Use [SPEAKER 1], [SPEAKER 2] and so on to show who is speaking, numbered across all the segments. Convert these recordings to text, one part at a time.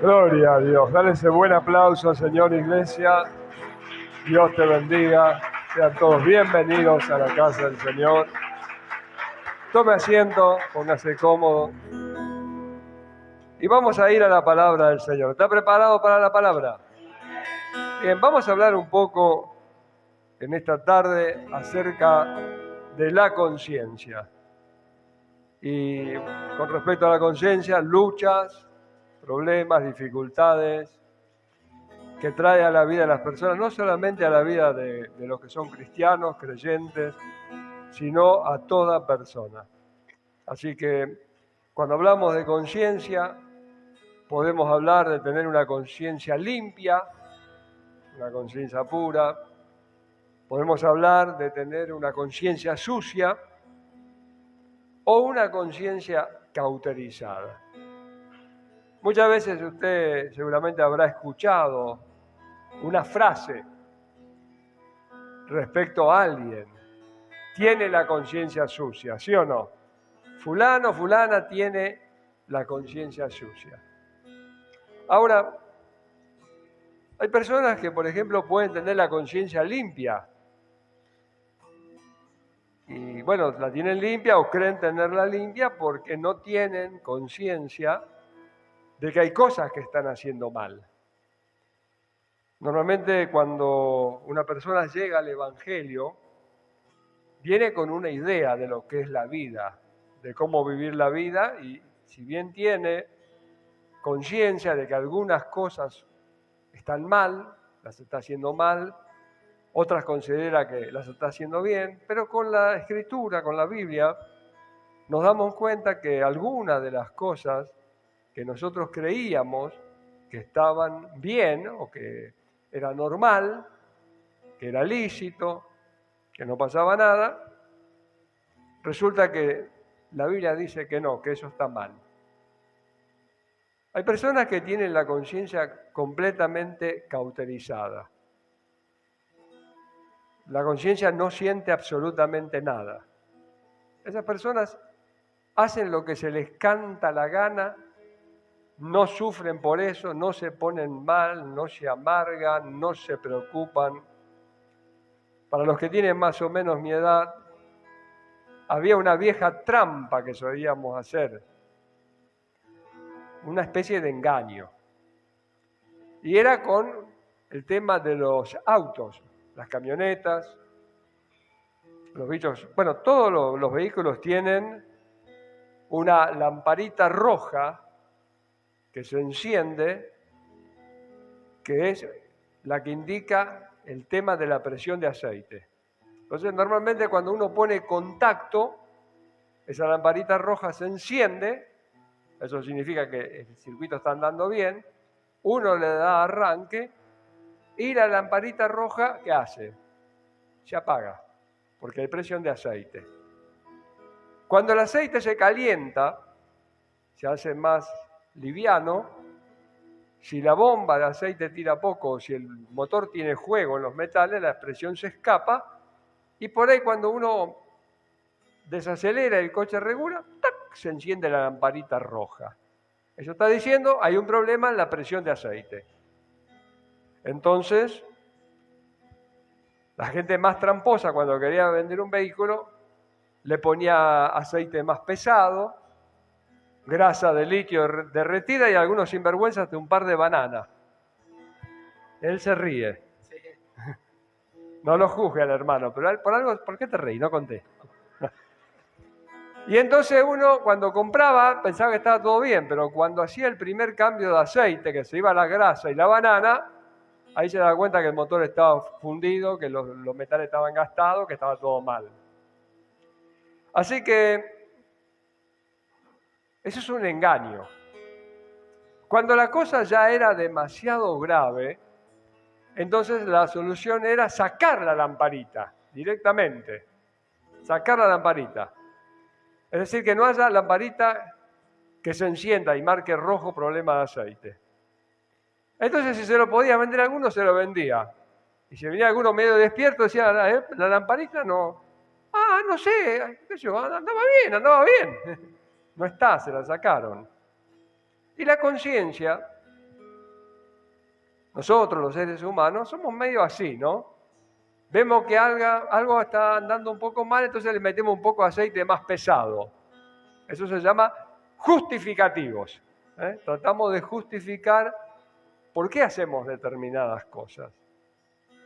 [SPEAKER 1] Gloria a Dios. Dale ese buen aplauso, Señor, iglesia. Dios te bendiga. Sean todos bienvenidos a la casa del Señor. Tome asiento, póngase cómodo. Y vamos a ir a la palabra del Señor. ¿Está preparado para la palabra? Bien, vamos a hablar un poco en esta tarde acerca de la conciencia. Y con respecto a la conciencia, luchas, problemas, dificultades que trae a la vida de las personas, no solamente a la vida de los que son cristianos, creyentes, sino a toda persona. Así que cuando hablamos de conciencia, podemos hablar de tener una conciencia limpia, una conciencia pura. Podemos hablar de tener una conciencia sucia o una conciencia cauterizada. Muchas veces usted seguramente habrá escuchado una frase respecto a alguien. Tiene la conciencia sucia, ¿sí o no? Fulano, fulana tiene la conciencia sucia. Ahora, hay personas que, por ejemplo, pueden tener la conciencia limpia. Y bueno, la tienen limpia o creen tenerla limpia porque no tienen conciencia de que hay cosas que están haciendo mal. Normalmente cuando una persona llega al Evangelio, viene con una idea de lo que es la vida, de cómo vivir la vida, y si bien tiene conciencia de que algunas cosas están mal, las está haciendo mal, otras considera que las está haciendo bien, pero con la Escritura, con la Biblia, nos damos cuenta que algunas de las cosas que nosotros creíamos que estaban bien o que era normal, que era lícito, que no pasaba nada, resulta que la Biblia dice que no, que eso está mal. Hay personas que tienen la conciencia completamente cauterizada. La conciencia no siente absolutamente nada. Esas personas hacen lo que se les canta la gana, no sufren por eso, no se ponen mal, no se amargan, no se preocupan. Para los que tienen más o menos mi edad, había una vieja trampa que solíamos hacer, una especie de engaño. Y era con el tema de los autos, las camionetas, los bichos. Bueno, todos los vehículos tienen una lamparita roja que se enciende, que es la que indica el tema de la presión de aceite. Entonces, normalmente cuando uno pone contacto, esa lamparita roja se enciende, eso significa que el circuito está andando bien, uno le da arranque y la lamparita roja, ¿qué hace? Se apaga, porque hay presión de aceite. Cuando el aceite se calienta, se hace más liviano. Si la bomba de aceite tira poco o si el motor tiene juego en los metales, la presión se escapa y por ahí cuando uno desacelera y el coche regula, ¡tac!, se enciende la lamparita roja. Eso está diciendo, hay un problema en la presión de aceite. Entonces, la gente más tramposa cuando quería vender un vehículo, le ponía aceite más pesado, grasa de litio derretida y algunos sinvergüenzas de un par de bananas. Él se ríe. Sí. No lo juzgue al hermano, pero por algo, ¿por qué te reí? No conté. Y entonces uno cuando compraba pensaba que estaba todo bien, pero cuando hacía el primer cambio de aceite, que se iba la grasa y la banana, ahí se daba cuenta que el motor estaba fundido, que los metales estaban gastados, que estaba todo mal. Así que eso es un engaño. Cuando la cosa ya era demasiado grave, entonces la solución era sacar la lamparita directamente. Sacar la lamparita. Es decir, que no haya lamparita que se encienda y marque rojo problema de aceite. Entonces, si se lo podía vender a alguno, se lo vendía. Y si venía alguno medio despierto, decía, la lamparita no. No sé, andaba bien. No está, se la sacaron. Y la conciencia, nosotros los seres humanos, somos medio así, ¿no? Vemos que algo está andando un poco mal, entonces le metemos un poco de aceite más pesado. Eso se llama justificativos. Tratamos de justificar por qué hacemos determinadas cosas.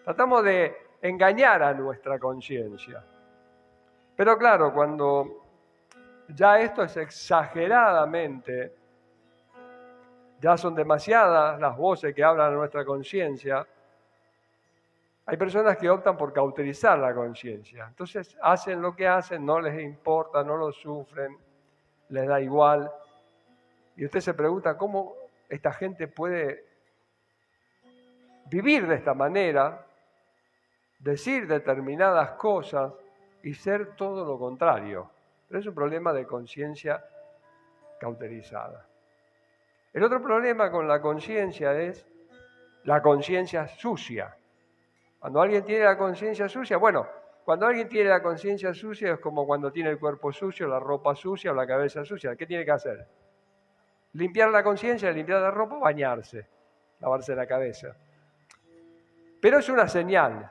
[SPEAKER 1] Tratamos de engañar a nuestra conciencia. Pero claro, cuando ya esto es exageradamente, ya son demasiadas las voces que hablan a nuestra conciencia, hay personas que optan por cauterizar la conciencia. Entonces hacen lo que hacen, no les importa, no lo sufren, les da igual. Y usted se pregunta cómo esta gente puede vivir de esta manera, decir determinadas cosas y ser todo lo contrario. Pero es un problema de conciencia cauterizada. El otro problema con la conciencia es la conciencia sucia. Cuando alguien tiene la conciencia sucia, cuando alguien tiene la conciencia sucia es como cuando tiene el cuerpo sucio, la ropa sucia o la cabeza sucia. ¿Qué tiene que hacer? Limpiar la conciencia, limpiar la ropa, bañarse, lavarse la cabeza. Pero es una señal,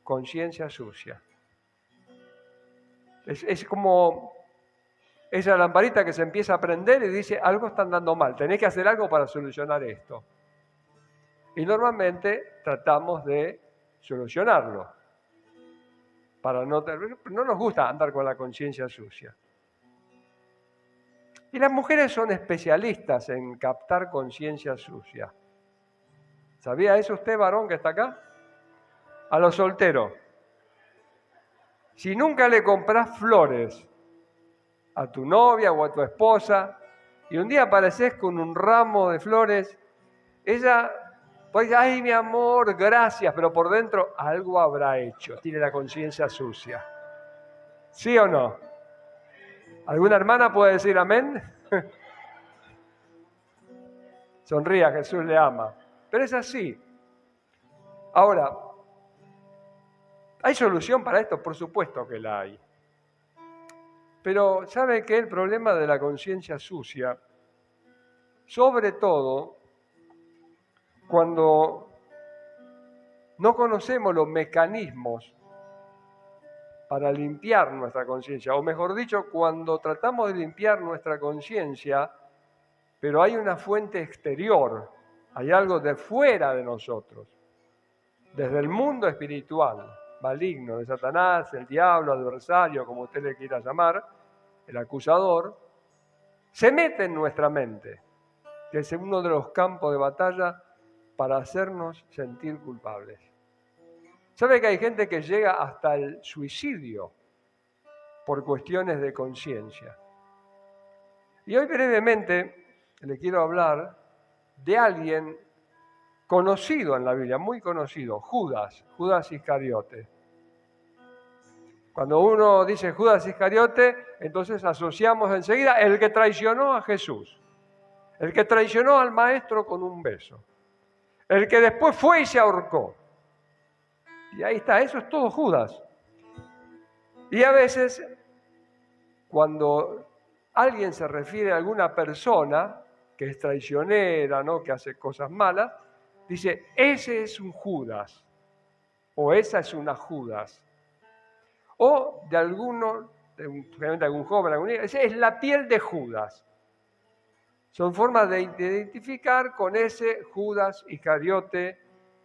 [SPEAKER 1] conciencia sucia. Es como esa lamparita que se empieza a prender y dice, algo está andando mal, tenés que hacer algo para solucionar esto. Y normalmente tratamos de solucionarlo. No nos gusta andar con la conciencia sucia. Y las mujeres son especialistas en captar conciencia sucia. ¿Sabía eso usted, varón, que está acá? A los solteros. Si nunca le compras flores a tu novia o a tu esposa y un día apareces con un ramo de flores, ella pues, ay, mi amor, gracias, pero por dentro algo habrá hecho, tiene la conciencia sucia. ¿Sí o no? ¿Alguna hermana puede decir amén? Sonría, Jesús le ama. Pero es así. Ahora, ¿hay solución para esto? Por supuesto que la hay. Pero ¿sabe qué? El problema de la conciencia sucia, sobre todo cuando no conocemos los mecanismos para limpiar nuestra conciencia, o mejor dicho, cuando tratamos de limpiar nuestra conciencia, pero hay una fuente exterior, hay algo de fuera de nosotros, desde el mundo espiritual, maligno, de Satanás, el diablo, adversario, como usted le quiera llamar, el acusador, se mete en nuestra mente, que es uno de los campos de batalla para hacernos sentir culpables. ¿Sabe que hay gente que llega hasta el suicidio por cuestiones de conciencia? Y hoy brevemente le quiero hablar de alguien conocido en la Biblia, muy conocido, Judas Iscariote. Cuando uno dice Judas Iscariote, entonces asociamos enseguida el que traicionó a Jesús, el que traicionó al Maestro con un beso, el que después fue y se ahorcó. Y ahí está, eso es todo Judas. Y a veces, cuando alguien se refiere a alguna persona que es traicionera, ¿no?, que hace cosas malas, dice, ese es un Judas, o esa es una Judas. O de alguno, generalmente algún joven, algún niño, es la piel de Judas. Son formas de identificar con ese Judas Iscariote,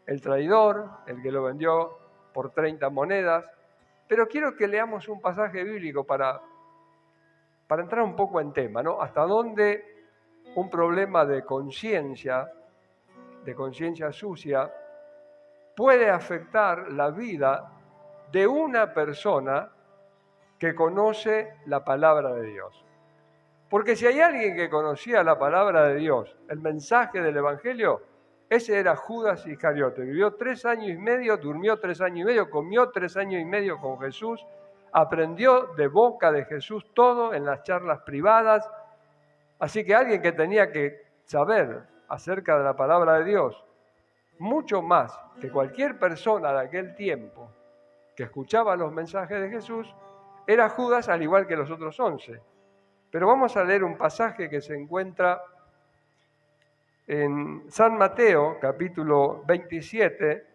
[SPEAKER 1] el traidor, el que lo vendió por 30 monedas. Pero quiero que leamos un pasaje bíblico para entrar un poco en tema, ¿no? Hasta dónde un problema de conciencia sucia, puede afectar la vida de una persona que conoce la palabra de Dios. Porque si hay alguien que conocía la palabra de Dios, el mensaje del Evangelio, ese era Judas Iscariote. Vivió 3 años y medio, durmió 3 años y medio, comió 3 años y medio con Jesús, aprendió de boca de Jesús todo en las charlas privadas. Así que alguien que tenía que saber acerca de la palabra de Dios, mucho más que cualquier persona de aquel tiempo que escuchaba los mensajes de Jesús, era Judas al igual que los otros 11. Pero vamos a leer un pasaje que se encuentra en San Mateo, capítulo 27,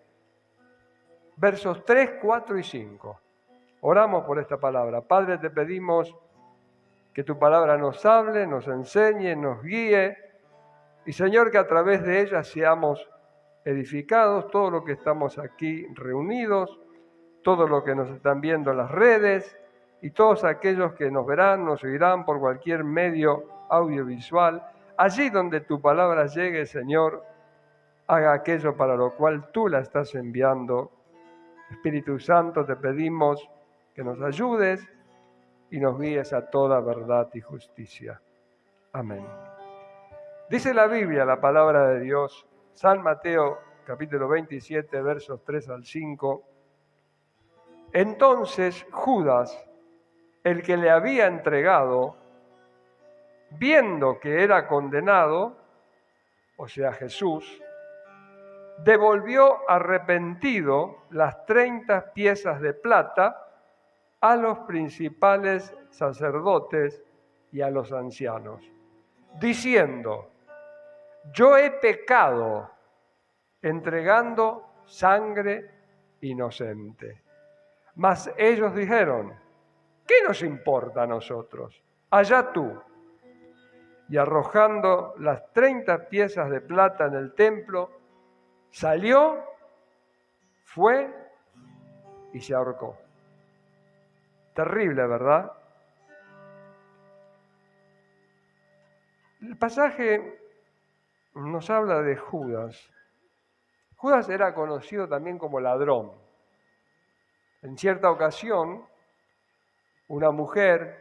[SPEAKER 1] versos 3, 4 y 5. Oramos por esta palabra. Padre, te pedimos que tu palabra nos hable, nos enseñe, nos guíe, y Señor, que a través de ella seamos edificados, todos los que estamos aquí reunidos, todos los que nos están viendo en las redes, y todos aquellos que nos verán, nos oirán por cualquier medio audiovisual. Allí donde tu palabra llegue, Señor, haga aquello para lo cual tú la estás enviando. Espíritu Santo, te pedimos que nos ayudes y nos guíes a toda verdad y justicia. Amén. Dice la Biblia, la palabra de Dios, San Mateo, capítulo 27, versos 3 al 5. Entonces Judas, el que le había entregado, viendo que era condenado, o sea Jesús, devolvió arrepentido las 30 piezas de plata a los principales sacerdotes y a los ancianos, diciendo: yo he pecado entregando sangre inocente. Mas ellos dijeron: ¿qué nos importa a nosotros? Allá tú. Y arrojando las 30 piezas de plata en el templo, salió, fue y se ahorcó. Terrible, ¿verdad? El pasaje nos habla de Judas. Judas era conocido también como ladrón. En cierta ocasión, una mujer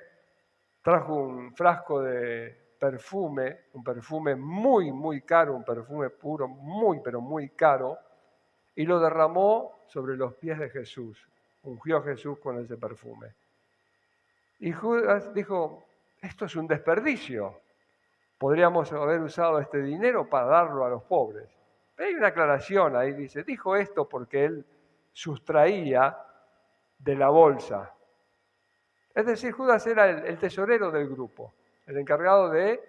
[SPEAKER 1] trajo un frasco de perfume, un perfume muy, muy caro, un perfume puro, muy, pero muy caro, y lo derramó sobre los pies de Jesús. Ungió a Jesús con ese perfume. Y Judas dijo: esto es un desperdicio. Podríamos haber usado este dinero para darlo a los pobres. Pero hay una aclaración ahí, dijo esto porque él sustraía de la bolsa. Es decir, Judas era el tesorero del grupo, el encargado de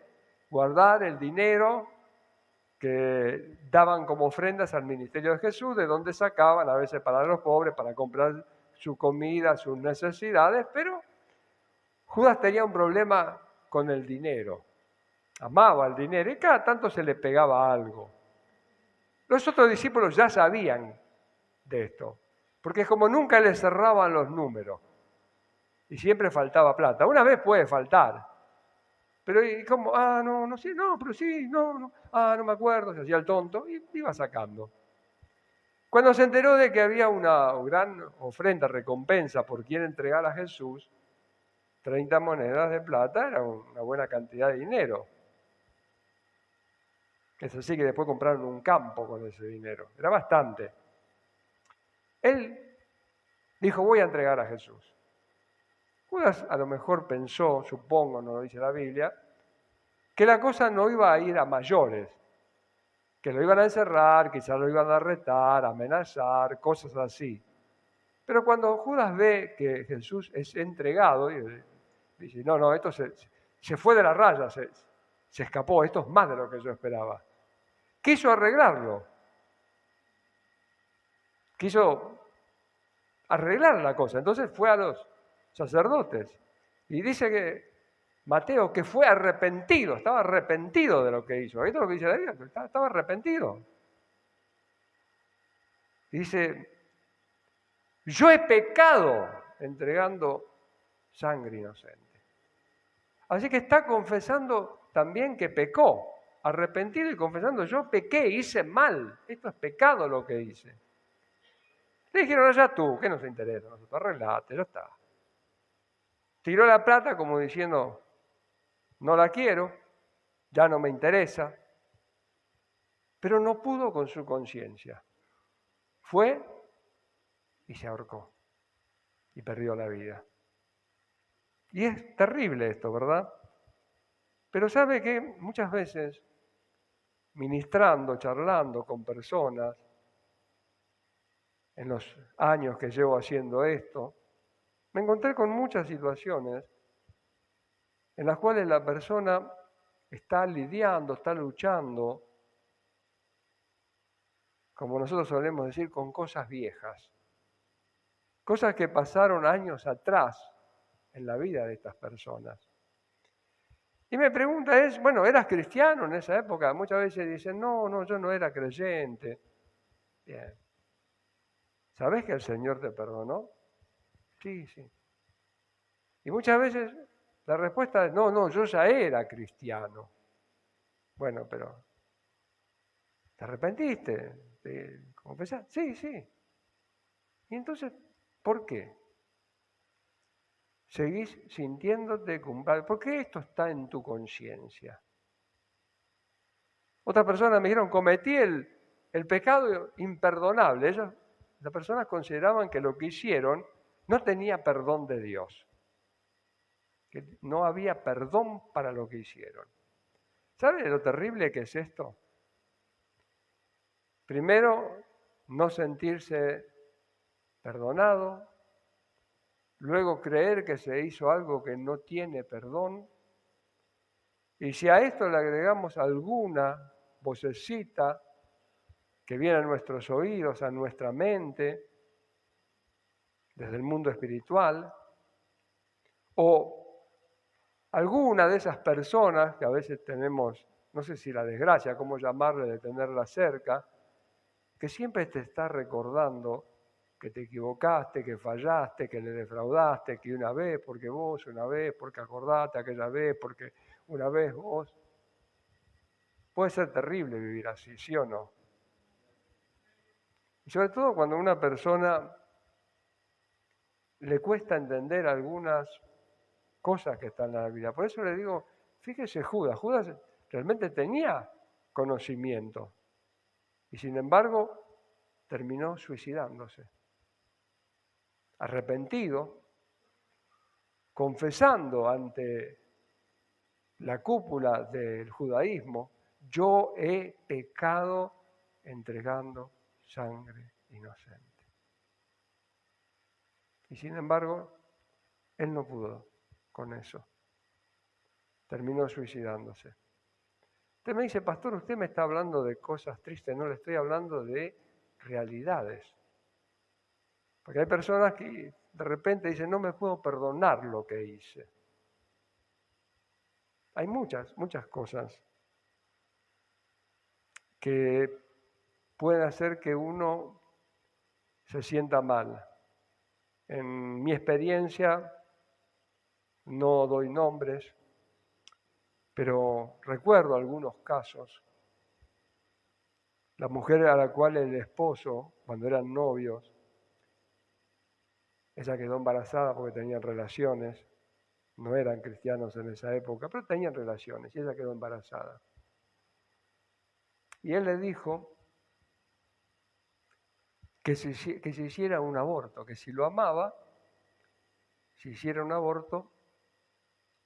[SPEAKER 1] guardar el dinero que daban como ofrendas al ministerio de Jesús, de donde sacaban, a veces para los pobres, para comprar su comida, sus necesidades, pero Judas tenía un problema con el dinero. Amaba el dinero y cada tanto se le pegaba algo. Los otros discípulos ya sabían de esto, porque como nunca le cerraban los números y siempre faltaba plata. Una vez puede faltar, pero y como, no sé, no, pero sí, no, no me acuerdo, se hacía el tonto y iba sacando. Cuando se enteró de que había una gran ofrenda, recompensa por quien entregar a Jesús, 30 monedas de plata era una buena cantidad de dinero. Es así que después compraron un campo con ese dinero. Era bastante. Él dijo: voy a entregar a Jesús. Judas a lo mejor pensó, supongo, no lo dice la Biblia, que la cosa no iba a ir a mayores, que lo iban a encerrar, quizás lo iban a retar, amenazar, cosas así. Pero cuando Judas ve que Jesús es entregado, dice: no, esto se fue de la raya, se escapó, esto es más de lo que yo esperaba. Quiso arreglarlo. Quiso arreglar la cosa. Entonces fue a los sacerdotes. Y dice que Mateo, que fue arrepentido, estaba arrepentido de lo que hizo. Esto es lo que dice la Biblia, estaba arrepentido. Y dice: yo he pecado entregando sangre inocente. Así que está confesando también que pecó. Arrepentido y confesando: yo pequé, hice mal, esto es pecado lo que hice. Le dijeron: allá tú, ¿qué nos interesa? Nosotros arreglate, ya está. Tiró la plata como diciendo: no la quiero, ya no me interesa, pero no pudo con su conciencia. Fue y se ahorcó y perdió la vida. Y es terrible esto, ¿verdad? Pero sabe que muchas veces, ministrando, charlando con personas, en los años que llevo haciendo esto, me encontré con muchas situaciones en las cuales la persona está lidiando, está luchando como nosotros solemos decir, con cosas viejas. Cosas que pasaron años atrás en la vida de estas personas. Y mi pregunta es, bueno, ¿eras cristiano en esa época? Muchas veces dicen, no, yo no era creyente. Bien. ¿Sabés que el Señor te perdonó? Sí, sí. Y muchas veces la respuesta es, no, yo ya era cristiano. Bueno, pero ¿te arrepentiste? ¿Te confesaste? Sí, sí. Y entonces, ¿por qué? Seguís sintiéndote culpable. ¿Por qué esto está en tu conciencia? Otras personas me dijeron, cometí el pecado imperdonable. Las personas consideraban que lo que hicieron no tenía perdón de Dios, que no había perdón para lo que hicieron. ¿Sabe lo terrible que es esto? Primero, no sentirse perdonado, luego creer que se hizo algo que no tiene perdón, y si a esto le agregamos alguna vocecita que viene a nuestros oídos, a nuestra mente, desde el mundo espiritual, o alguna de esas personas que a veces tenemos, no sé si la desgracia, cómo llamarle, de tenerla cerca, que siempre te está recordando que te equivocaste, que fallaste, que le defraudaste, que una vez, porque vos, una vez, porque acordate aquella vez, porque una vez vos. Puede ser terrible vivir así, ¿sí o no? Y sobre todo cuando a una persona le cuesta entender algunas cosas que están en la vida. Por eso le digo, fíjese Judas realmente tenía conocimiento y sin embargo terminó suicidándose. Arrepentido, confesando ante la cúpula del judaísmo, yo he pecado entregando sangre inocente. Y sin embargo, él no pudo con eso. Terminó suicidándose. Usted me dice, pastor, usted me está hablando de cosas tristes, no le estoy hablando de realidades. Porque hay personas que de repente dicen, no me puedo perdonar lo que hice. Hay muchas cosas que pueden hacer que uno se sienta mal. En mi experiencia, no doy nombres, pero recuerdo algunos casos. La mujer a la cual el esposo, cuando eran novios, ella quedó embarazada porque tenían relaciones, no eran cristianos en esa época, pero tenían relaciones y ella quedó embarazada. Y él le dijo que se hiciera un aborto, que si lo amaba, si hiciera un aborto,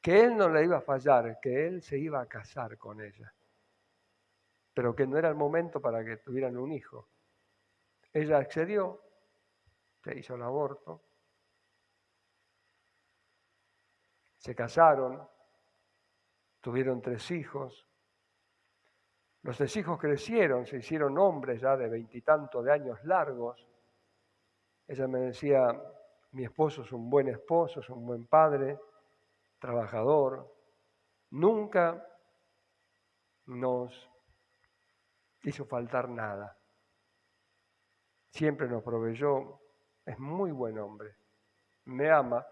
[SPEAKER 1] que él no le iba a fallar, que él se iba a casar con ella, pero que no era el momento para que tuvieran un hijo. Ella accedió, se hizo el aborto, se casaron, tuvieron 3 hijos. Los 3 hijos crecieron, se hicieron hombres ya de 20 y tantos de años largos. Ella me decía, mi esposo es un buen esposo, es un buen padre, trabajador. Nunca nos hizo faltar nada. Siempre nos proveyó, es muy buen hombre, me ama.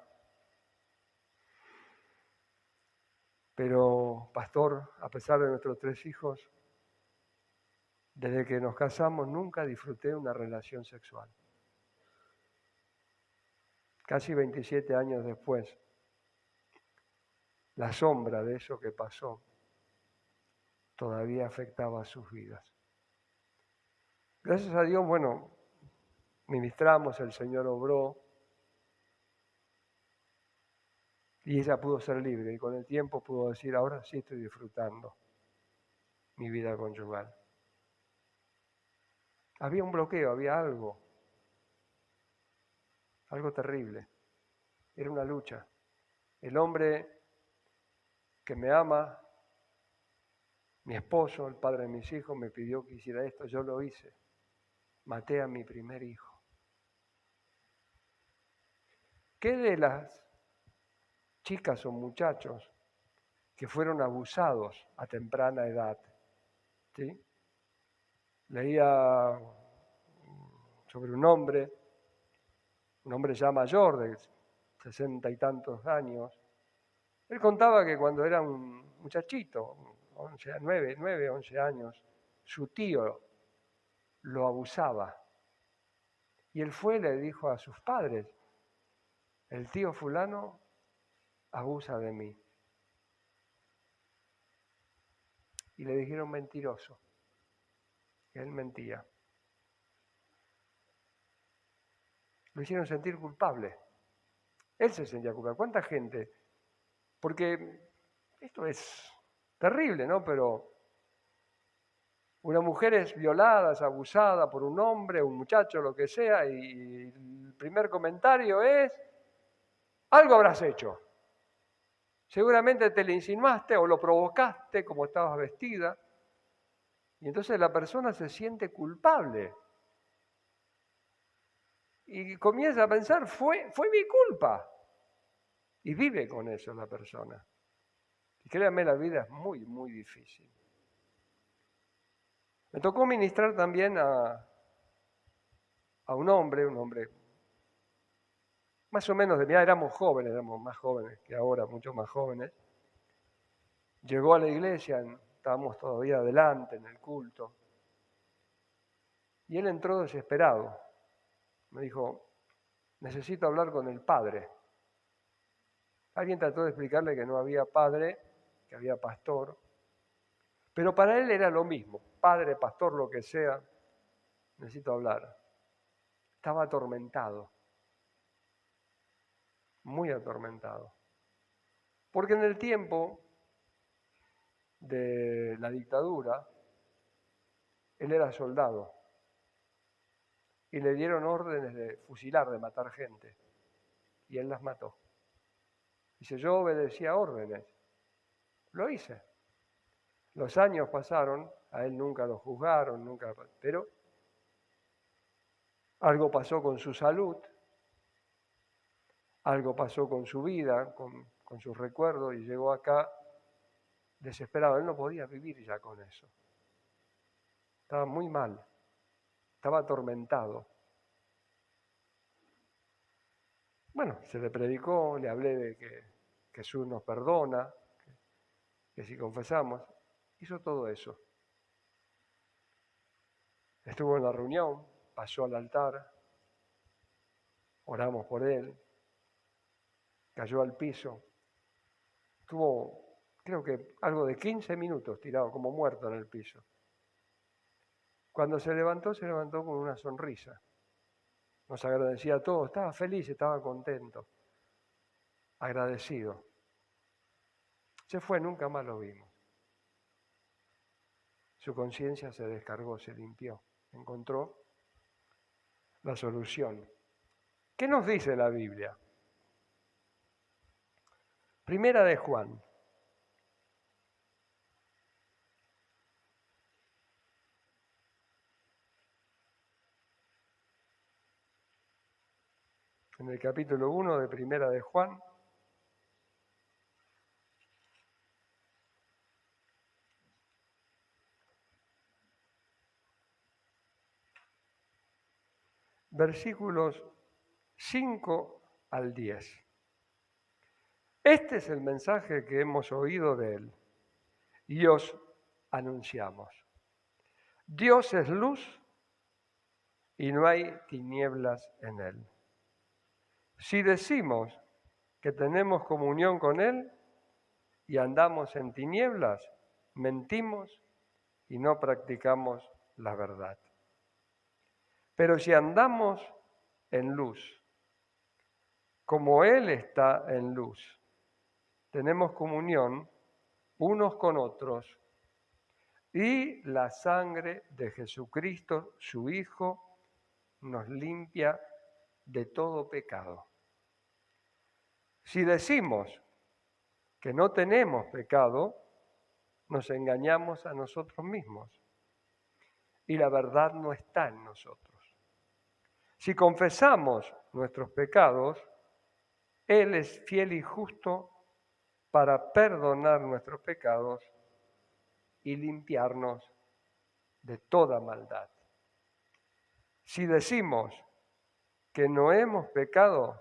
[SPEAKER 1] Pero, pastor, a pesar de nuestros 3 hijos, desde que nos casamos nunca disfruté una relación sexual. Casi 27 años después, la sombra de eso que pasó todavía afectaba a sus vidas. Gracias a Dios, bueno, ministramos, el Señor obró y ella pudo ser libre y con el tiempo pudo decir, ahora sí estoy disfrutando mi vida conyugal. Había un bloqueo, había algo terrible. Era una lucha. El hombre que me ama, mi esposo, el padre de mis hijos, me pidió que hiciera esto, yo lo hice. maté a mi primer hijo. ¿Qué de las chicas o muchachos que fueron abusados a temprana edad? ¿Sí? Leía sobre un hombre ya mayor, de 60 y tantos años. Él contaba que cuando era un muchachito, 9, 11 años, su tío lo abusaba. Y él fue y le dijo a sus padres, el tío fulano abusa de mí. Y le dijeron mentiroso, que él mentía. Lo hicieron sentir culpable. Él se sentía culpable. ¿Cuánta gente? Porque esto es terrible, ¿no? Pero una mujer es violada, es abusada por un hombre, un muchacho, lo que sea, y el primer comentario es, algo habrás hecho. Seguramente te le insinuaste o lo provocaste como estabas vestida. Y entonces la persona se siente culpable. Y comienza a pensar, fue mi culpa. Y vive con eso la persona. Y créanme, la vida es muy, muy difícil. Me tocó ministrar también a un hombre más o menos de mi edad, éramos más jóvenes que ahora, mucho más jóvenes. Llegó a la iglesia, estábamos todavía adelante en el culto, y él entró desesperado. Me dijo, necesito hablar con el padre. Alguien trató de explicarle que no había padre, que había pastor, pero para él era lo mismo, padre, pastor, lo que sea, necesito hablar. Estaba atormentado, muy atormentado. Porque en el tiempo de la dictadura, él era soldado y le dieron órdenes de fusilar, de matar gente, y él las mató. Dice, yo obedecía órdenes, lo hice. Los años pasaron, a él nunca lo juzgaron, pero algo pasó con su salud, algo pasó con su vida, con sus recuerdos, y llegó acá desesperado. Él no podía vivir ya con eso. Estaba muy mal, estaba atormentado. Bueno, se le predicó, le hablé de que Jesús nos perdona, que si confesamos, hizo todo eso. Estuvo en la reunión, pasó al altar, oramos por él, cayó al piso, estuvo creo que algo de 15 minutos tirado como muerto en el piso. Cuando se levantó con una sonrisa. Nos agradecía a todos, estaba feliz, estaba contento, agradecido. Se fue, nunca más lo vimos. Su conciencia se descargó, se limpió, encontró la solución. ¿Qué nos dice la Biblia? Primera de Juan. En el capítulo 1 de Primera de Juan, versículos 5 al 10. Este es el mensaje que hemos oído de él y os anunciamos. Dios es luz y no hay tinieblas en él. Si decimos que tenemos comunión con él y andamos en tinieblas, mentimos y no practicamos la verdad. Pero si andamos en luz, como él está en luz, tenemos comunión unos con otros y la sangre de Jesucristo, su Hijo, nos limpia de todo pecado. Si decimos que no tenemos pecado, nos engañamos a nosotros mismos y la verdad no está en nosotros. Si confesamos nuestros pecados, Él es fiel y justo para perdonar nuestros pecados y limpiarnos de toda maldad. Si decimos que no hemos pecado,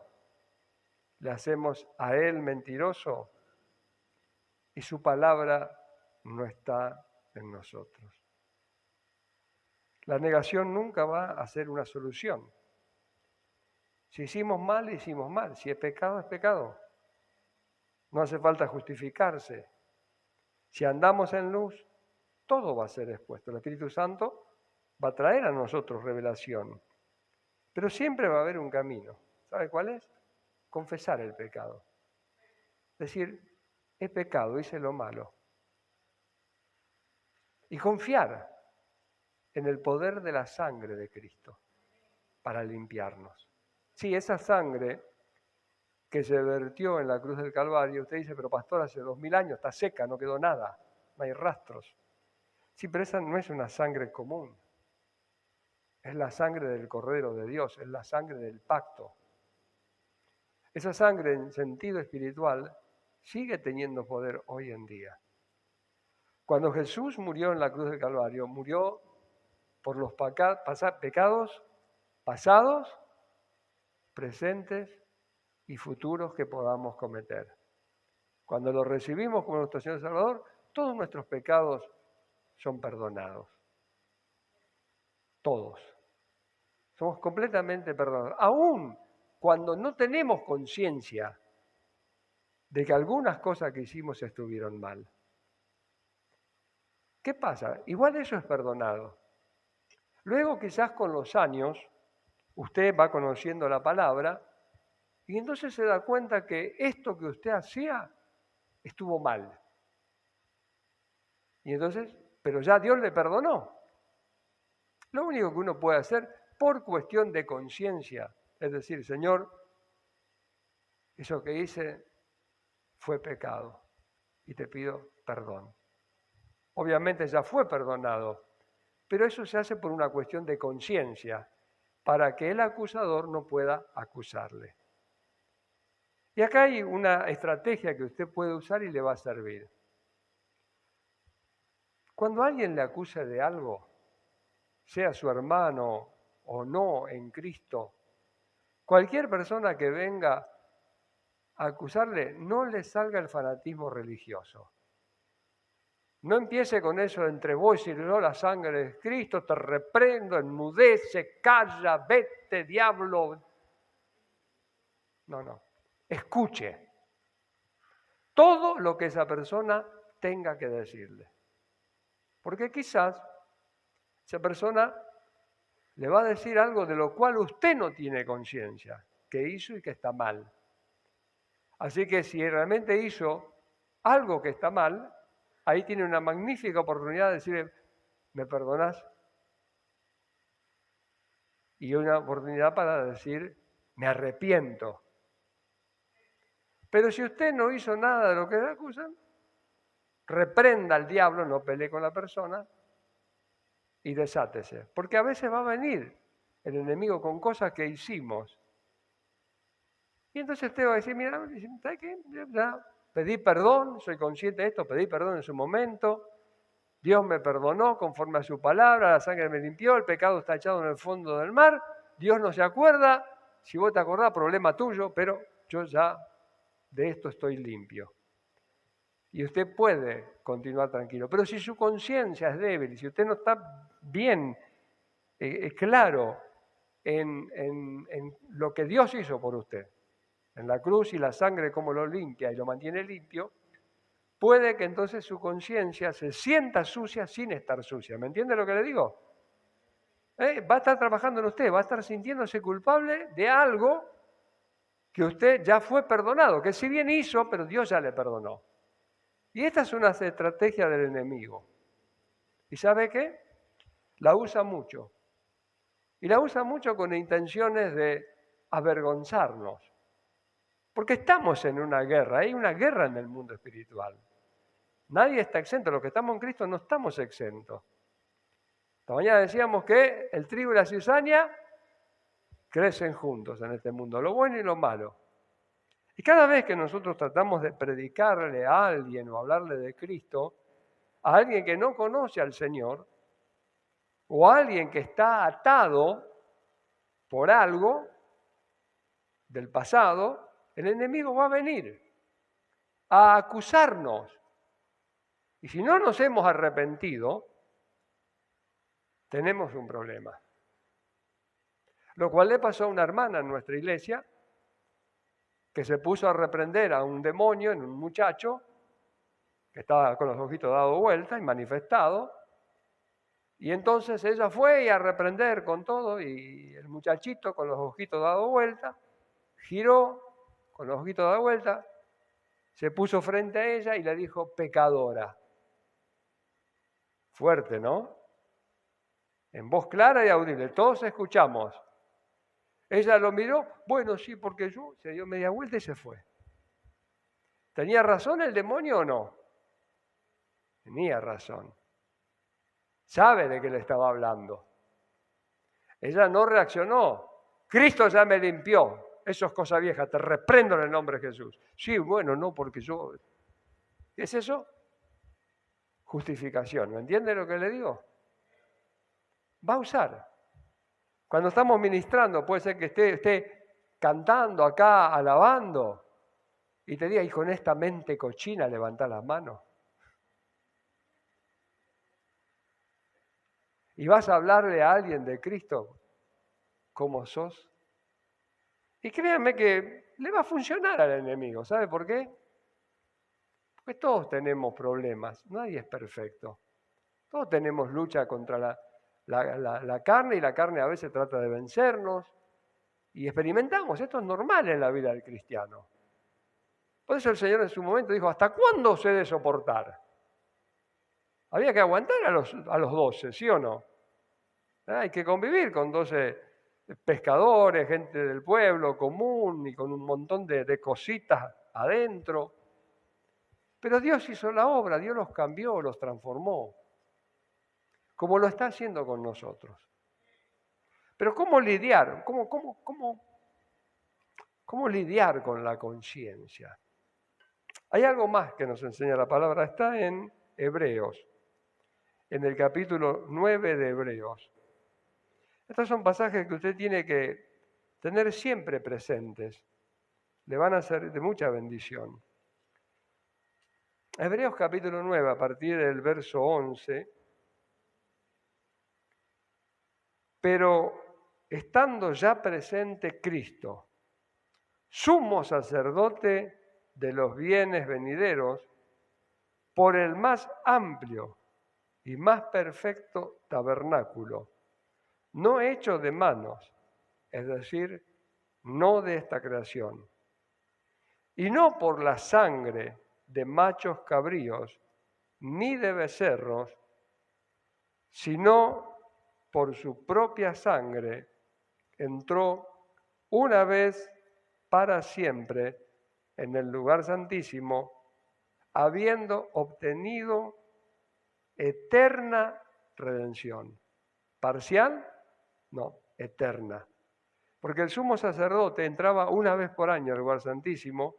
[SPEAKER 1] le hacemos a Él mentiroso y su palabra no está en nosotros. La negación nunca va a ser una solución. Si hicimos mal, hicimos mal. Si es pecado, es pecado. No hace falta justificarse. Si andamos en luz, todo va a ser expuesto. El Espíritu Santo va a traer a nosotros revelación. Pero siempre va a haber un camino. ¿Sabe cuál es? Confesar el pecado. Decir, he pecado, hice lo malo. Y confiar en el poder de la sangre de Cristo para limpiarnos. Sí, esa sangre que se vertió en la cruz del Calvario, usted dice, pero pastor, hace 2000 años, está seca, no quedó nada, no hay rastros. Sí, pero esa no es una sangre común. Es la sangre del Cordero de Dios, es la sangre del pacto. Esa sangre en sentido espiritual sigue teniendo poder hoy en día. Cuando Jesús murió en la cruz del Calvario, murió por los pecados pasados, presentes y futuros que podamos cometer. Cuando lo recibimos como nuestro Señor y Salvador, todos nuestros pecados son perdonados. Todos. Somos completamente perdonados. Aún cuando no tenemos conciencia de que algunas cosas que hicimos estuvieron mal. ¿Qué pasa? Igual eso es perdonado. Luego quizás con los años usted va conociendo la palabra y entonces se da cuenta que esto que usted hacía estuvo mal. Y entonces, pero ya Dios le perdonó. Lo único que uno puede hacer por cuestión de conciencia, es decir, Señor, eso que hice fue pecado y te pido perdón. Obviamente ya fue perdonado, pero eso se hace por una cuestión de conciencia, para que el acusador no pueda acusarle. Y acá hay una estrategia que usted puede usar y le va a servir. Cuando alguien le acuse de algo, sea su hermano o no en Cristo, cualquier persona que venga a acusarle, no le salga el fanatismo religioso. No empiece con eso entre vos y yo, la sangre de Cristo, te reprendo, enmudece, calla, vete, diablo. No. Escuche todo lo que esa persona tenga que decirle. Porque quizás esa persona le va a decir algo de lo cual usted no tiene conciencia, que hizo y que está mal. Así que si realmente hizo algo que está mal, ahí tiene una magnífica oportunidad de decirle, ¿me perdonás? Y una oportunidad para decir, me arrepiento. Pero si usted no hizo nada de lo que le acusan, reprenda al diablo, no pelee con la persona y desátese. Porque a veces va a venir el enemigo con cosas que hicimos. Y entonces usted va a decir, mira, ¿sabes qué? Ya pedí perdón, soy consciente de esto, pedí perdón en su momento, Dios me perdonó conforme a su palabra, la sangre me limpió, el pecado está echado en el fondo del mar, Dios no se acuerda, si vos te acordás, problema tuyo, pero yo ya de esto estoy limpio. Y usted puede continuar tranquilo. Pero si su conciencia es débil, si usted no está bien claro en lo que Dios hizo por usted, en la cruz y la sangre cómo lo limpia y lo mantiene limpio, puede que entonces su conciencia se sienta sucia sin estar sucia. ¿Me entiende lo que le digo? Va a estar trabajando en usted, va a estar sintiéndose culpable de algo que usted ya fue perdonado, que si bien hizo, pero Dios ya le perdonó. Y esta es una estrategia del enemigo. ¿Y sabe qué? La usa mucho. Y la usa mucho con intenciones de avergonzarnos. Porque estamos en una guerra, hay una guerra en el mundo espiritual. Nadie está exento, los que estamos en Cristo no estamos exentos. Esta mañana decíamos que el trigo y la cizaña crecen juntos en este mundo, lo bueno y lo malo. Y cada vez que nosotros tratamos de predicarle a alguien o hablarle de Cristo, a alguien que no conoce al Señor, o a alguien que está atado por algo del pasado, el enemigo va a venir a acusarnos. Y si no nos hemos arrepentido, tenemos un problema. Lo cual le pasó a una hermana en nuestra iglesia que se puso a reprender a un demonio en un muchacho que estaba con los ojitos dados vuelta y manifestado. Y entonces ella fue a reprender con todo y el muchachito con los ojitos dados vuelta, giró con los ojitos dados vuelta, se puso frente a ella y le dijo pecadora. Fuerte, ¿no? En voz clara y audible, todos escuchamos. Ella lo miró, bueno, sí, porque yo, se dio media vuelta y se fue. ¿Tenía razón el demonio o no? Tenía razón. Sabe de qué le estaba hablando. Ella no reaccionó. Cristo ya me limpió. Eso es cosa vieja, te reprendo en el nombre de Jesús. Sí, bueno, no, porque yo... ¿Qué es eso? Justificación. ¿Me entiende lo que le digo? Va a usar. Cuando estamos ministrando, puede ser que esté cantando acá, alabando, y te diga, y con esta mente cochina levanta las manos. Y vas a hablarle a alguien de Cristo, ¿cómo sos? Y créanme que le va a funcionar al enemigo. ¿Sabe por qué? Porque todos tenemos problemas, nadie es perfecto. Todos tenemos lucha contra la carne y la carne a veces trata de vencernos y experimentamos, esto es normal en la vida del cristiano. Por eso el Señor en su momento dijo, ¿hasta cuándo se debe soportar? Había que aguantar a los 12, ¿sí o no? Hay que convivir con 12 pescadores, gente del pueblo común y con un montón de cositas adentro. Pero Dios hizo la obra, Dios los cambió, los transformó, como lo está haciendo con nosotros. Pero ¿cómo lidiar? ¿Cómo lidiar con la conciencia? Hay algo más que nos enseña la palabra, está en Hebreos, en el capítulo 9 de Hebreos. Estos son pasajes que usted tiene que tener siempre presentes, le van a ser de mucha bendición. Hebreos capítulo 9, a partir del verso 11, pero estando ya presente Cristo, sumo sacerdote de los bienes venideros, por el más amplio y más perfecto tabernáculo, no hecho de manos, es decir, no de esta creación, y no por la sangre de machos cabríos, ni de becerros, sino por su propia sangre, entró una vez para siempre en el lugar santísimo, habiendo obtenido eterna redención. ¿Parcial? No, eterna. Porque el sumo sacerdote entraba una vez por año al lugar santísimo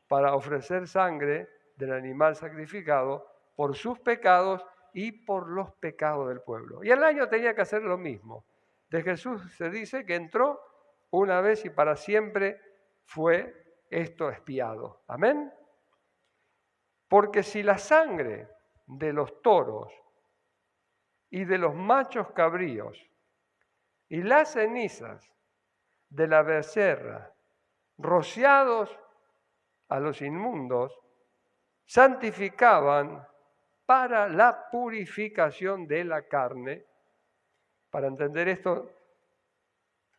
[SPEAKER 1] para ofrecer sangre del animal sacrificado por sus pecados y por los pecados del pueblo. Y al año tenía que hacer lo mismo. De Jesús se dice que entró una vez y para siempre fue esto expiado. Amén. Porque si la sangre de los toros y de los machos cabríos y las cenizas de la becerra, rociados a los inmundos, santificaban para la purificación de la carne. Para entender esto,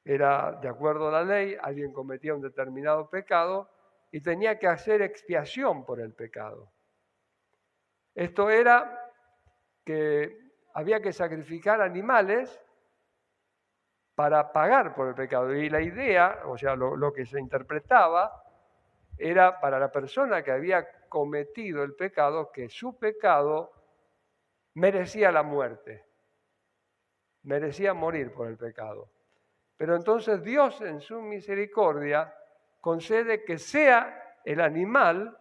[SPEAKER 1] era de acuerdo a la ley, alguien cometía un determinado pecado y tenía que hacer expiación por el pecado. Esto era que había que sacrificar animales para pagar por el pecado. Y la idea, o sea, lo que se interpretaba, era para la persona que había cometido el pecado, que su pecado merecía la muerte, merecía morir por el pecado. Pero entonces Dios en su misericordia concede que sea el animal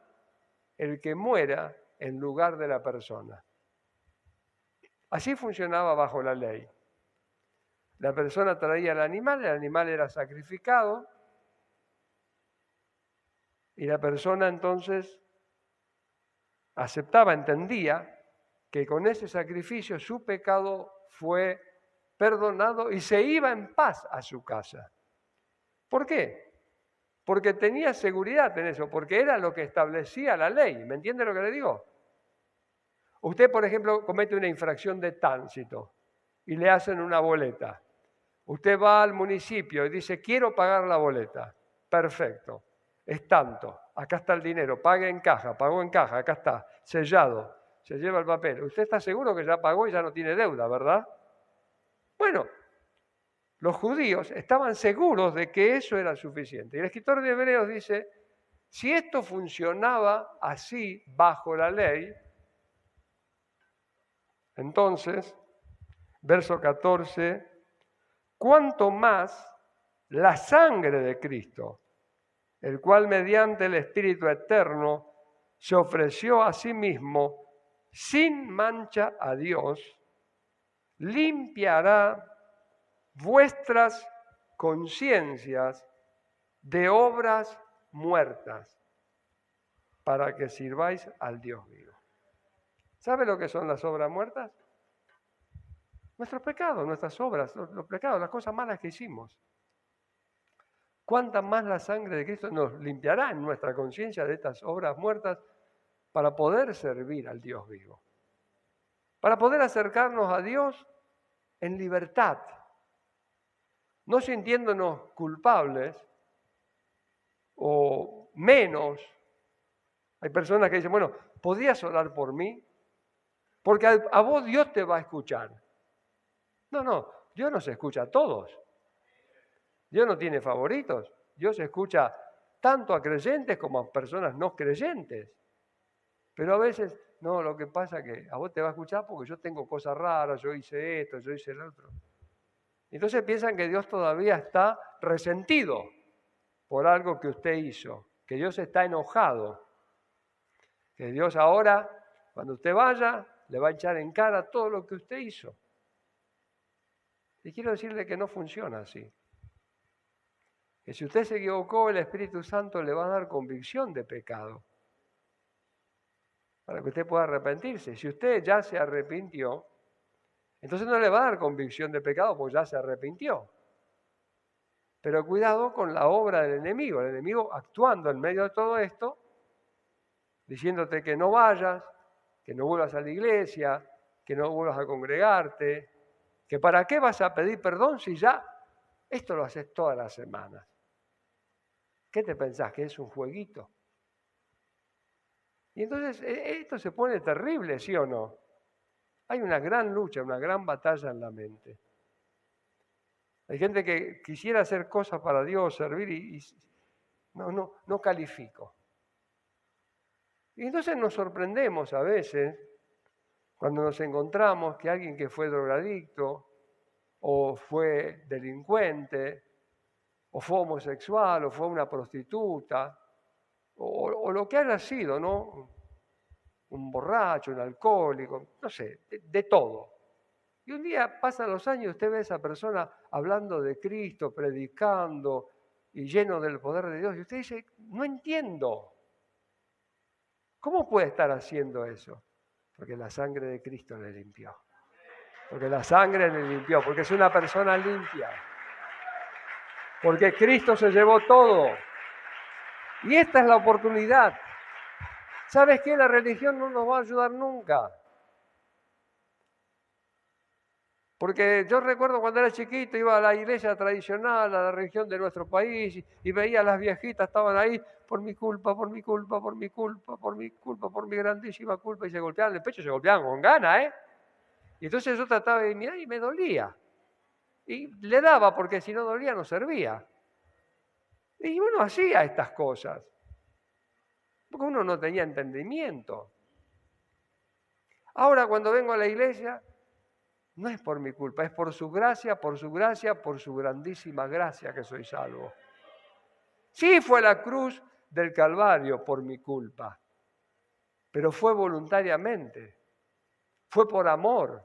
[SPEAKER 1] el que muera en lugar de la persona. Así funcionaba bajo la ley. La persona traía el animal era sacrificado y la persona entonces aceptaba, entendía que con ese sacrificio su pecado fue perdonado y se iba en paz a su casa. ¿Por qué? Porque tenía seguridad en eso, porque era lo que establecía la ley. ¿Me entiende lo que le digo? Usted, por ejemplo, comete una infracción de tránsito y le hacen una boleta. Usted va al municipio y dice, quiero pagar la boleta. Perfecto, es tanto. Acá está el dinero, pague en caja, pagó en caja, acá está, sellado. Se lleva el papel. Usted está seguro que ya pagó y ya no tiene deuda, ¿verdad? Bueno, los judíos estaban seguros de que eso era suficiente. Y el escritor de Hebreos dice, si esto funcionaba así bajo la ley, entonces, verso 14, cuánto más la sangre de Cristo, el cual mediante el Espíritu Eterno se ofreció a sí mismo sin mancha a Dios, limpiará vuestras conciencias de obras muertas para que sirváis al Dios vivo. ¿Sabe lo que son las obras muertas? Nuestros pecados, nuestras obras, los pecados, las cosas malas que hicimos. ¿Cuánta más la sangre de Cristo nos limpiará en nuestra conciencia de estas obras muertas para poder servir al Dios vivo? Para poder acercarnos a Dios en libertad, no sintiéndonos culpables o menos. Hay personas que dicen, bueno, ¿podrías orar por mí? Porque a vos Dios te va a escuchar. No, Dios nos escucha a todos. Dios no tiene favoritos. Dios escucha tanto a creyentes como a personas no creyentes. Pero a veces, no, lo que pasa es que a vos te va a escuchar porque yo tengo cosas raras, yo hice esto, yo hice lo otro. Entonces piensan que Dios todavía está resentido por algo que usted hizo, que Dios está enojado, que Dios ahora, cuando usted vaya, le va a echar en cara todo lo que usted hizo. Y quiero decirle que no funciona así. Que si usted se equivocó, el Espíritu Santo le va a dar convicción de pecado para que usted pueda arrepentirse. Si usted ya se arrepintió, entonces no le va a dar convicción de pecado porque ya se arrepintió. Pero cuidado con la obra del enemigo. El enemigo actuando en medio de todo esto, diciéndote que no vayas, que no vuelvas a la iglesia, que no vuelvas a congregarte, que para qué vas a pedir perdón si ya esto lo haces todas las semanas. ¿Qué te pensás? ¿Que es un jueguito? Y entonces esto se pone terrible, ¿sí o no? Hay una gran lucha, una gran batalla en la mente. Hay gente que quisiera hacer cosas para Dios, servir y no califico. Y entonces nos sorprendemos a veces cuando nos encontramos que alguien que fue drogadicto o fue delincuente o fue homosexual o fue una prostituta o lo que haya sido, ¿no? Un borracho, un alcohólico, no sé, de todo. Y un día pasan los años y usted ve a esa persona hablando de Cristo, predicando y lleno del poder de Dios. Y usted dice, no entiendo. ¿Cómo puede estar haciendo eso? Porque la sangre de Cristo le limpió. Porque la sangre le limpió, porque es una persona limpia. Porque Cristo se llevó todo. Y esta es la oportunidad. ¿Sabes qué? La religión no nos va a ayudar nunca. Porque yo recuerdo cuando era chiquito, iba a la iglesia tradicional, a la religión de nuestro país, y veía a las viejitas, estaban ahí, por mi culpa, por mi culpa, por mi culpa, por mi culpa, por mi grandísima culpa, y se golpeaban el pecho, se golpeaban con ganas, ¿eh? Y entonces yo trataba de mirar y me dolía. Y le daba, porque si no dolía no servía. Y uno hacía estas cosas, porque uno no tenía entendimiento. Ahora cuando vengo a la iglesia, No es por mi culpa, es por su gracia, por su grandísima gracia que soy salvo. Sí fue la cruz del Calvario por mi culpa, pero fue voluntariamente, fue por amor.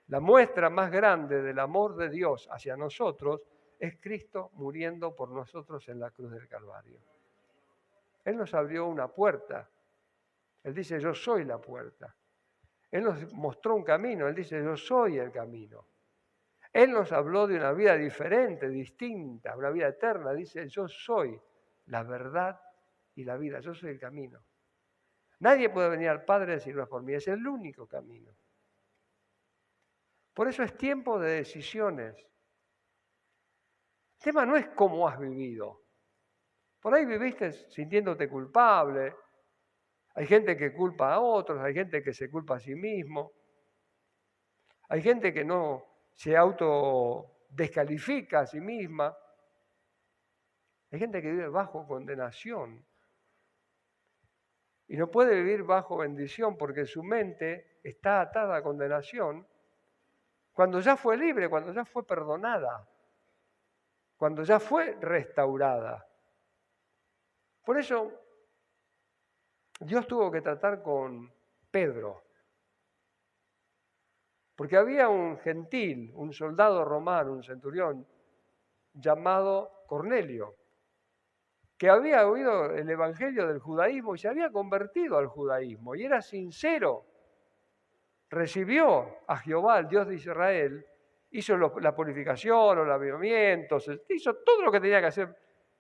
[SPEAKER 1] La muestra más grande del amor de Dios hacia nosotros es Cristo muriendo por nosotros en la cruz del Calvario. Él nos abrió una puerta. Él dice, yo soy la puerta. Él nos mostró un camino. Él dice, yo soy el camino. Él nos habló de una vida diferente, distinta, una vida eterna. Dice, yo soy la verdad y la vida. Yo soy el camino. Nadie puede venir al Padre si no es por mí. Es el único camino. Por eso es tiempo de decisiones. El tema no es cómo has vivido. Por ahí viviste sintiéndote culpable. Hay gente que culpa a otros, hay gente que se culpa a sí mismo. Hay gente que no se autodescalifica a sí misma. Hay gente que vive bajo condenación. Y no puede vivir bajo bendición porque su mente está atada a condenación cuando ya fue libre, cuando ya fue perdonada, cuando ya fue restaurada. Por eso Dios tuvo que tratar con Pedro, porque había un gentil, un soldado romano, un centurión, llamado Cornelio, que había oído el evangelio del judaísmo y se había convertido al judaísmo, y era sincero. Recibió a Jehová, el Dios de Israel, hizo la purificación, los lavamientos, hizo todo lo que tenía que hacer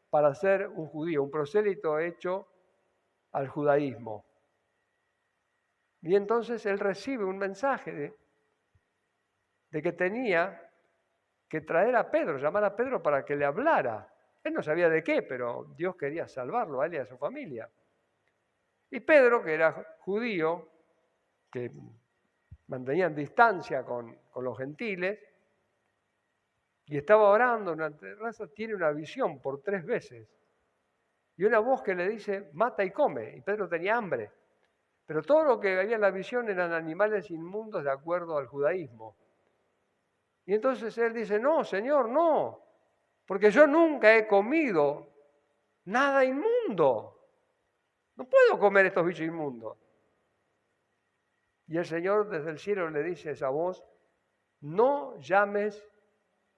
[SPEAKER 1] para ser un judío, un prosélito hecho al judaísmo. Y entonces él recibe un mensaje de que tenía que traer a Pedro, llamar a Pedro para que le hablara. Él no sabía de qué, pero Dios quería salvarlo a él y a su familia. Y Pedro, que era judío, que mantenían distancia con los gentiles, y estaba orando en una terraza, tiene una visión por 3 veces. Y una voz que le dice, mata y come. Y Pedro tenía hambre. Pero todo lo que había en la visión eran animales inmundos de acuerdo al judaísmo. Y entonces él dice, no, Señor, no, porque yo nunca he comido nada inmundo. No puedo comer estos bichos inmundos. Y el Señor desde el cielo le dice a esa voz, no llames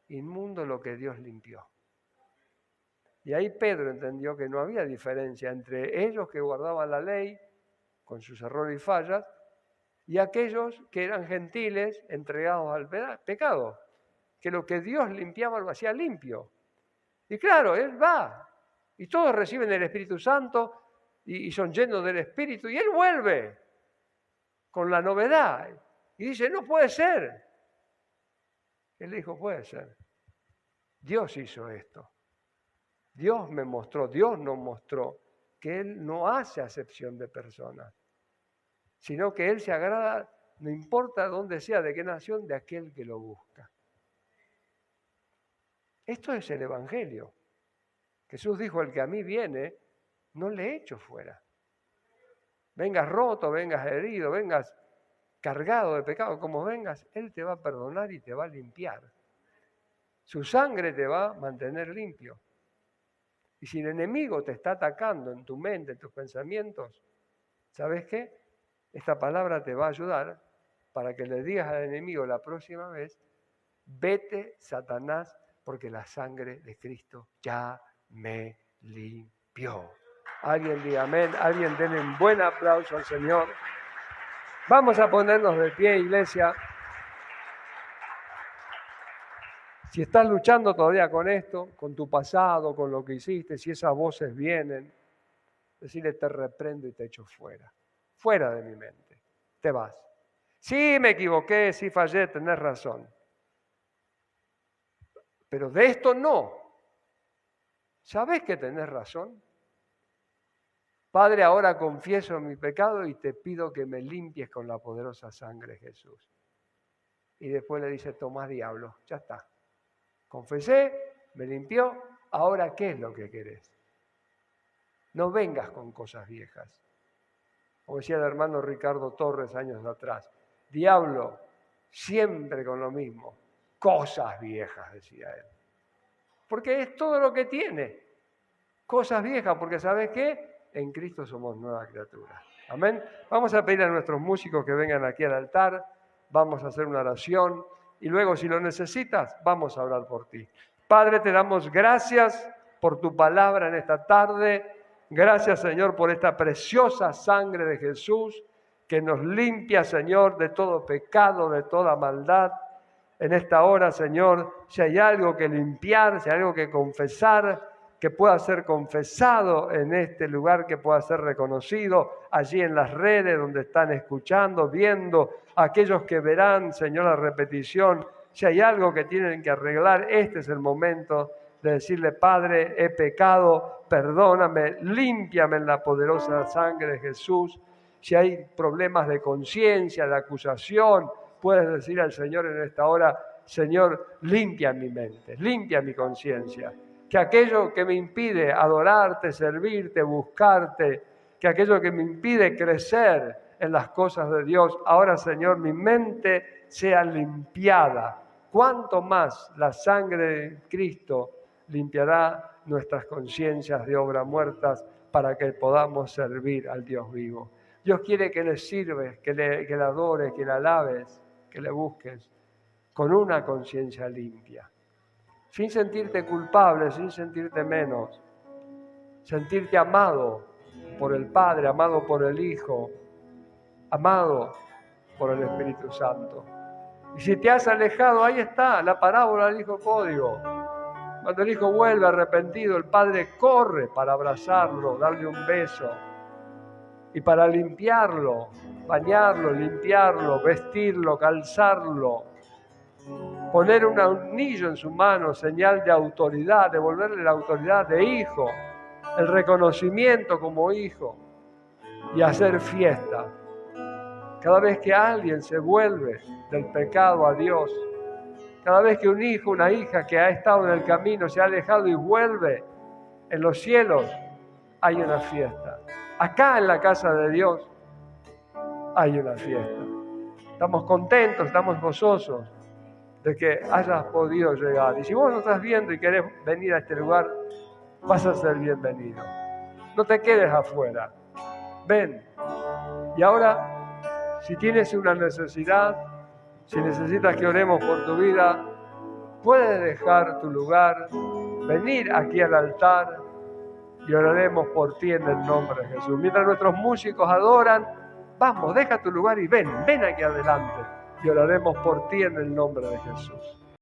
[SPEAKER 1] inmundo lo que Dios limpió. Y ahí Pedro entendió que no había diferencia entre ellos que guardaban la ley con sus errores y fallas y aquellos que eran gentiles entregados al pecado, que lo que Dios limpiaba lo hacía limpio. Y claro, él va y todos reciben el Espíritu Santo y son llenos del Espíritu y él vuelve con la novedad y dice, no puede ser. Él dijo, puede ser. Dios hizo esto. Dios me mostró, Dios nos mostró que Él no hace acepción de personas, sino que Él se agrada, no importa dónde sea, de qué nación, de aquel que lo busca. Esto es el Evangelio. Jesús dijo, el que a mí viene, no le echo fuera. Vengas roto, vengas herido, vengas cargado de pecado, como vengas, Él te va a perdonar y te va a limpiar. Su sangre te va a mantener limpio. Y si el enemigo te está atacando en tu mente, en tus pensamientos, ¿sabes qué? Esta palabra te va a ayudar para que le digas al enemigo la próxima vez, vete, Satanás, porque la sangre de Cristo ya me limpió. Alguien diga amén, alguien denle un buen aplauso al Señor. Vamos a ponernos de pie, iglesia. Si estás luchando todavía con esto, con tu pasado, con lo que hiciste, si esas voces vienen, decirle, te reprendo y te echo fuera. Fuera de mi mente. Te vas. Sí, me equivoqué, sí fallé, tenés razón. Pero de esto no. ¿Sabés que tenés razón? Padre, ahora confieso mi pecado y te pido que me limpies con la poderosa sangre de Jesús. Y después le dice, tomá diablo, ya está. Confesé, me limpió, ahora ¿qué es lo que querés? No vengas con cosas viejas. Como decía el hermano Ricardo Torres años atrás, diablo, siempre con lo mismo. Cosas viejas, decía él. Porque es todo lo que tiene. Cosas viejas, porque ¿sabes qué? En Cristo somos nuevas criaturas. Amén. Vamos a pedir a nuestros músicos que vengan aquí al altar. Vamos a hacer una oración. Y luego, si lo necesitas, vamos a orar por ti. Padre, te damos gracias por tu palabra en esta tarde. Gracias, Señor, por esta preciosa sangre de Jesús que nos limpia, Señor, de todo pecado, de toda maldad. En esta hora, Señor, si hay algo que limpiar, si hay algo que confesar, que pueda ser confesado en este lugar, que pueda ser reconocido allí en las redes donde están escuchando, viendo, aquellos que verán, Señor, la repetición. Si hay algo que tienen que arreglar, este es el momento de decirle: Padre, he pecado, perdóname, límpiame en la poderosa sangre de Jesús. Si hay problemas de conciencia, de acusación, puedes decir al Señor en esta hora: Señor, limpia mi mente, limpia mi conciencia. Que aquello que me impide adorarte, servirte, buscarte, que aquello que me impide crecer en las cosas de Dios, ahora, Señor, mi mente sea limpiada. Cuánto más la sangre de Cristo limpiará nuestras conciencias de obras muertas para que podamos servir al Dios vivo. Dios quiere que le sirves, que le adores, que le alabes, que le busques con una conciencia limpia, sin sentirte culpable, sin sentirte menos, sentirte amado por el Padre, amado por el Hijo, amado por el Espíritu Santo. Y si te has alejado, ahí está la parábola del hijo pródigo. Cuando el hijo vuelve arrepentido, el padre corre para abrazarlo, darle un beso y para limpiarlo, bañarlo, limpiarlo, vestirlo, calzarlo, poner un anillo en su mano, señal de autoridad, devolverle la autoridad de hijo, el reconocimiento como hijo, y hacer fiesta. Cada vez que alguien se vuelve del pecado a Dios, cada vez que un hijo, una hija que ha estado en el camino se ha alejado y vuelve, en los cielos hay una fiesta. Acá en la casa de Dios hay una fiesta. Estamos contentos, estamos gozosos de que hayas podido llegar. Y si vos no estás viendo y querés venir a este lugar, vas a ser bienvenido. No te quedes afuera. Ven. Y ahora, si tienes una necesidad, si necesitas que oremos por tu vida, puedes dejar tu lugar, venir aquí al altar y oraremos por ti en el nombre de Jesús. Mientras nuestros músicos adoran, vamos, deja tu lugar y ven aquí adelante y oraremos por ti en el nombre de Jesús.